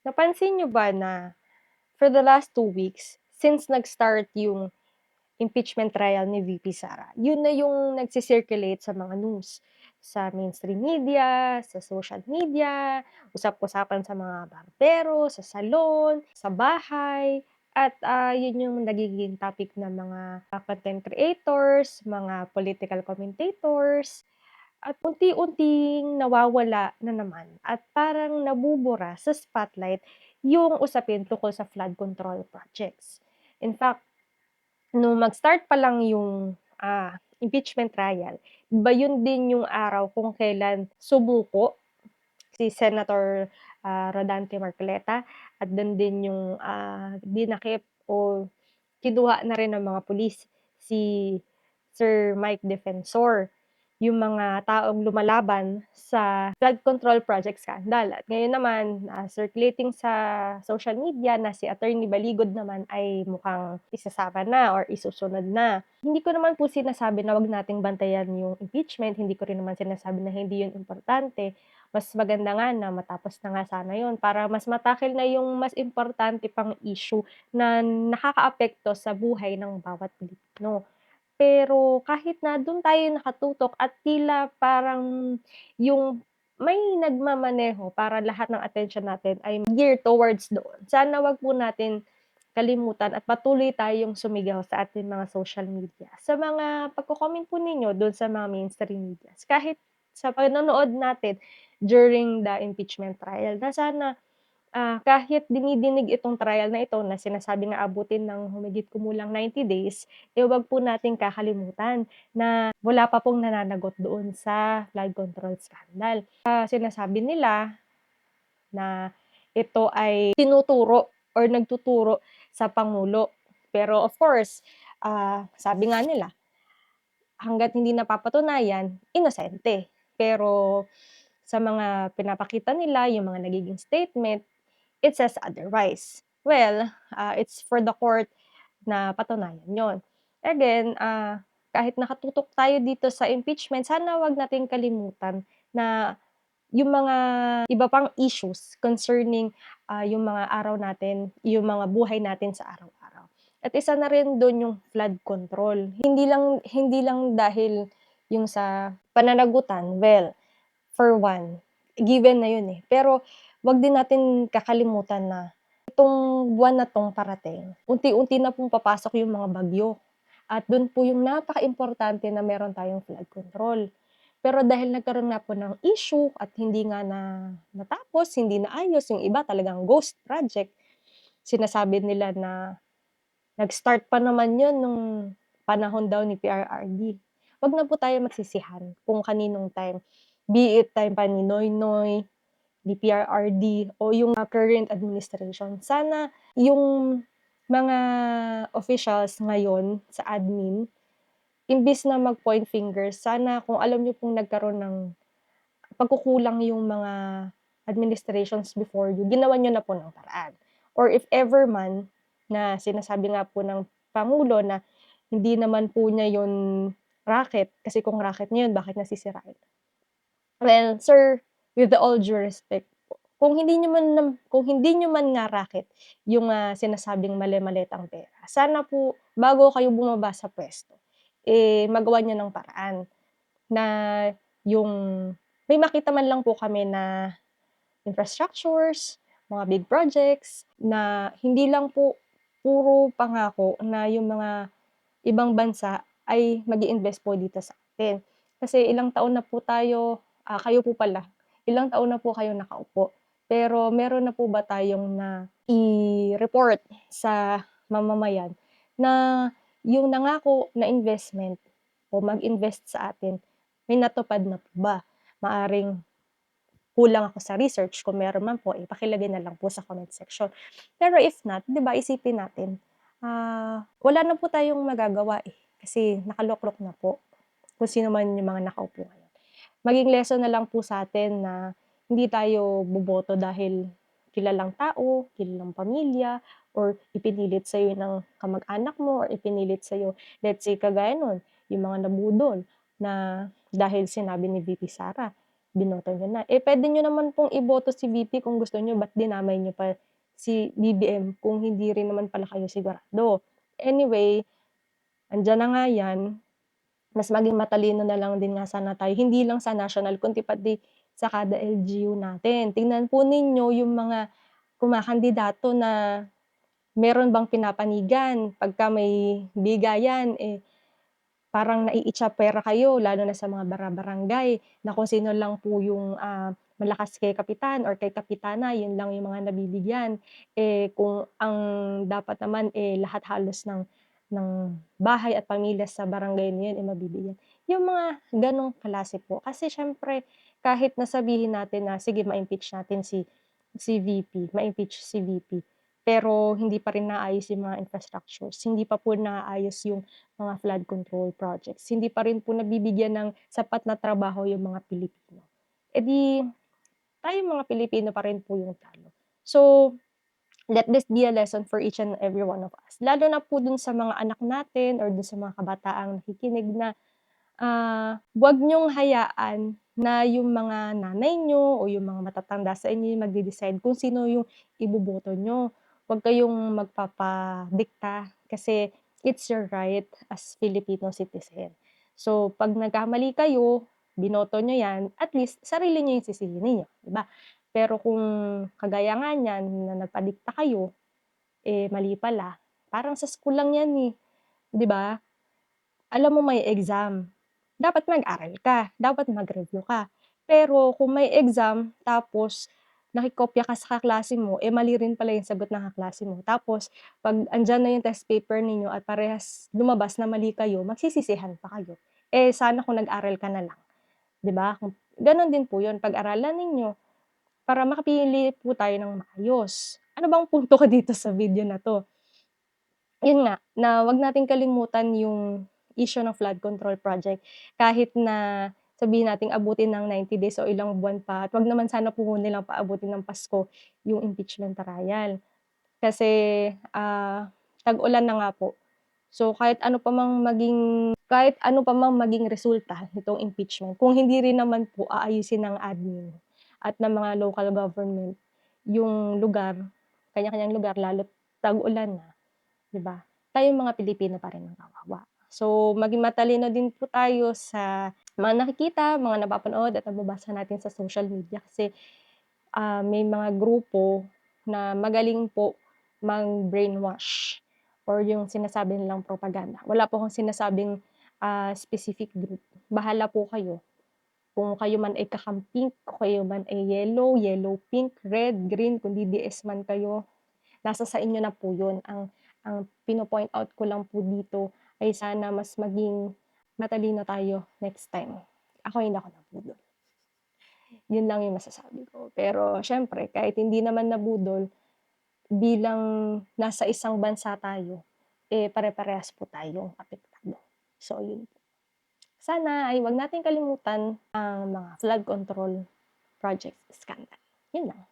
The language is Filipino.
Napansin niyo ba na for the last 2 weeks, since nag-start yung impeachment trial ni VP Sara, yun na yung nagsi-circulate sa mga news, sa mainstream media, sa social media, usap-usapan sa mga barbero, sa salon, sa bahay, at yun yung nagiging topic ng mga content creators, mga political commentators, at unti-unting nawawala na naman at parang nabubura sa spotlight yung usapin tungkol sa flood control projects. In fact, nung mag-start pa lang yung, impeachment trial, 'di ba yun din yung araw kung kailan sumuko si Senator, Rodante Marcoleta at dun din yung, dinakip o kinuha na rin ng mga pulis si Sir Mike Defensor, yung mga taong lumalaban sa flood control project scandal. At ngayon naman, circulating sa social media na si Attorney Baligod naman ay mukhang isasama na or isusunod na. Hindi ko naman po sinasabi na wag nating bantayan yung impeachment, hindi ko rin naman sinasabi na hindi yun importante. Mas maganda nga na matapos na nga sana yun para mas matakil na yung mas importante pang issue na nakakaapekto sa buhay ng bawat Pilipino. Pero kahit na dun tayo nakatutok at tila parang yung may nagmamaneho para lahat ng atensyon natin ay geared towards doon. Sana wag po natin kalimutan at patuloy tayong sumigaw sa ating mga social media. Sa mga pagko-comment po ninyo dun sa mga mainstream medias, kahit sa panonood natin during the impeachment trial na sana kahit dinidinig itong trial na ito na sinasabing aabutin ng humigit kumulang 90 days, eh, wag po nating kakalimutan na wala pa pong nananagot doon sa flood control scandal. Sinasabi nila na ito ay tinuturo or nagtuturo sa pangulo. Pero of course, sabi nga nila, hangga't hindi napapatunayan, inosente. Pero sa mga pinapakita nila, yung mga nagiging statement, it says otherwise. Well, it's for the court na patunayan yon. Again, kahit nakatutok tayo dito sa impeachment, sana wag nating kalimutan na yung mga iba pang issues concerning, yung mga araw natin, yung mga buhay natin sa araw-araw. At isa na rin dun yung flood control. Hindi lang dahil yung sa pananagutan, well, for one, given na yun, eh. Pero 'wag din natin kakalimutan na itong buwan na 'tong parating, unti-unti na pong papasok yung mga bagyo at dun po yung napakaimportante na meron tayong flood control. Pero dahil nagkaroon nga po ng issue at hindi nga natapos, hindi naayos, yung iba talagang ghost project, sinasabi nila na nag-start pa naman yun nung panahon daw ni PRRD. 'Wag na po tayo magsisihan kung kaninong time, be it time pa ni Noynoy, ni PRRD o yung current administration. Sana yung mga officials ngayon sa admin, imbis na mag-point fingers, sana kung alam niyo pong nagkaroon ng pagkukulang yung mga administrations before you, ginawan niyo na po ng paraan. Or if ever man na sinasabi nga po ng pangulo na hindi naman po niya yun racket, kasi kung racket niya yun bakit nasisirain? Well, sir, with the all due respect po, kung hindi niyo man nga raket yung, sinasabing mali-malitang pera, sana po bago kayo bumaba sa puwesto, eh, magawan niyo ng paraan na yung may makita man lang po kami na infrastructures, mga big projects na hindi lang po puro pangako na yung mga ibang bansa ay mag-i-invest po dito sa atin. Kasi ilang taon na po tayo, kayo po pala, ilang taon na po kayong nakaupo. Pero meron na po ba tayong i-report sa mamamayan na yung nangako na investment o mag-invest sa atin, may natupad na po ba? Maaring kulang ako sa research, kung meron man po, ipakilagay na lang po sa comment section. Pero if not, 'di ba, isipin natin, wala na po tayong magagawa, eh, kasi nakaloklok na po kung sino man yung mga nakaupo ngayon. Maging lesson na lang po sa'tin na hindi tayo boboto dahil kilalang tao, kilalang pamilya, or ipinilit sa'yo ng kamag-anak mo, or ipinilit sa'yo, let's say kagaya nun, yung mga nabudol na dahil sinabi ni VP Sara. binoto niyo na. Eh, puwede niyo naman pong iboto si VP kung gusto niyo, ba't dinamay niyo pa si BBM kung hindi rin naman pala kayo sigurado. Anyway, andiyan na nga 'yan, mas maging matalino na lang din nga sana tayo, hindi lang sa national kundi pati sa kada LGU natin. Tingnan po ninyo yung mga kumakandidato na meron bang pinapanigan, pagka may bigayan, eh, parang naiitsapuwera kayo lalo na sa mga barangay na kung sino lang po yung, malakas kay kapitan or kay kapitana, yun lang yung mga nabibigyan. Eh, kung ang dapat naman, eh, lahat halos ng bahay at pamilya sa barangay na yun, eh, mabibigyan. Yung mga gano'ng klase po. Kasi siyempre kahit na sabihin natin na sige ma-impeach natin si VP, ma-impeach si VP, pero hindi pa rin naayos yung mga infrastructures, hindi pa po naayos yung mga flood control projects. Hindi pa rin po nabibigyan ng sapat na trabaho yung mga Pilipino. Eh, di tayong mga Pilipino pa rin po yung talo. So, let this be a lesson for each and every one of us. Lalo na po dun sa mga anak natin or dun sa mga kabataang nakikinig na, 'wag niyong hayaan na yung mga nanay niyo o yung mga matatanda sa inyo yung magde-decide kung sino yung iboboto niyo. 'Wag kayong magpapadikta kasi it's your right as Filipino citizen. So, 'pag nagkamali kayo, binoto niyo 'yan, at least sarili niyo yung sisihin ninyo, 'di ba? Pero kung kagaya nga niyan na nagpadikta kayo, eh, mali pala, parang sa school lang 'yan, eh, 'di ba? Alam mo may exam, dapat mag-aral ka, dapat mag-review ka. Pero kung may exam tapos nakikopya ka sa kaklase mo, eh, mali rin pala yung sagot ng kaklase mo. Tapos 'pag andiyan na yung test paper ninyo at parehas lumabas na mali kayo, magsisisihan pa kayo. Eh, sana kung nag-aral ka na lang, 'di ba? Kung gano'n din po 'yun, pag-aralan ninyo para makapili po tayo ng maayos. Ano bang punto ko dito sa video na 'to? Yun nga, na wag nating kalimutan yung issue ng flood control project kahit na sabihin nating abutin ng 90 days o ilang buwan pa at wag naman sana po nilang paabutin ng Pasko yung impeachment trial. Kasi, tag-ulan na nga po. So, kahit ano pa mang maging resulta nitong impeachment, kung hindi rin naman po aayusin ng admin at ng mga local government yung lugar, kanya-kanyang lugar lalo't tag-ulan na, 'di ba? Tayong mga Pilipino pa rin ang kawawa. So, maging matalino din po tayo sa mga nakikita, mga napapanood at nababasa natin sa social media kasi, may mga grupo na magaling po mang-brainwash or yung sinasabi nilang propaganda. Wala po akong sinasabing, specific group. Bahala po kayo. Kung kayo man ay kakamping, kung kayo man ay yellow, yellow pink, red, green, kung DDS man kayo, nasa sa inyo na po yun. Ang pino-point out ko lang po dito ay sana mas maging matalino tayo next time. Ako hindi ako nabudol. Yun lang yung masasabi ko. Pero siyempre kahit hindi naman nabudol, bilang nasa isang bansa tayo, eh, pare-parehas po tayong apektado. So yun po. Sana ay 'wag nating kalimutan ang mga flood control project scandal. Yun lang.